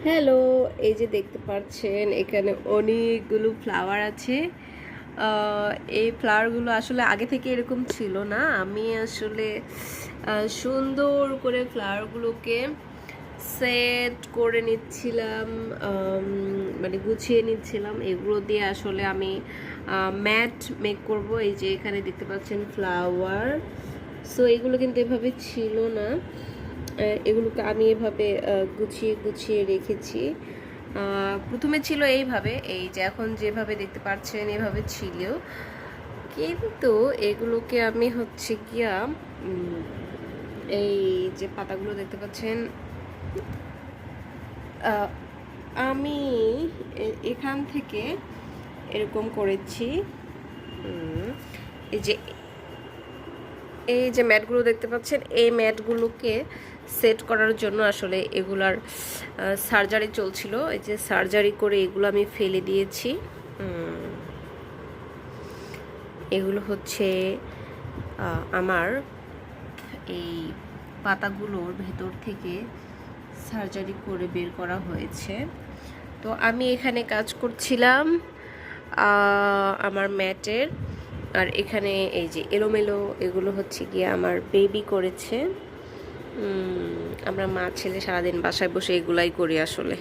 Hello, এই যে দেখতে পাচ্ছেন এখানে অনেকগুলো ফ্লাওয়ার আছে। আহ, এই ফ্লাওয়ারগুলো আসলে আগে থেকে এরকম ছিল না। আমি আসলে সুন্দর করে ফ্লাওয়ারগুলোকে সেট করে নিচ্ছিলাম, মানে গুছিয়ে নিচ্ছিলাম। এগুলো দিয়ে আসলে আমি ম্যাট মেক করব। এই যে এখানে দেখতে পাচ্ছেন ফ্লাওয়ার। সো এগুলো কিন্তু এভাবে ছিল না। এগুলোকে আমি এভাবে গুছিয়ে গুছিয়ে রেখেছি। প্রথমে ছিল এইভাবে, এই যে এখন যেভাবে দেখতে পাচ্ছেন এভাবে ছিল, কিন্তু এগুলোকে আমি হচ্ছে গিয়া এই যে পাতাগুলো দেখতে পাচ্ছেন, আমি এখান থেকে এরকম করেছি। এই যে এই যে ম্যাটগুলো দেখতে পাচ্ছেন, এই ম্যাটগুলোকে সেট করার জন্য আসলে এগুলার সার্জারি চলছিল। এই যে সার্জারি করে এগুলো আমি ফেলে দিয়েছি। এগুলো হচ্ছে আমার এই পাতাগুলোর ভেতর থেকে সার্জারি করে বের করা হয়েছে। তো আমি এখানে কাজ করছিলাম আমার ম্যাটের। আর এখানে এই যে এলোমেলো এগুলো হচ্ছে গিয়ে আমার বেবি করেছে। আমরা মা ছেলে সারাদিন বাসায় বসে এগুলাই করি আসলে।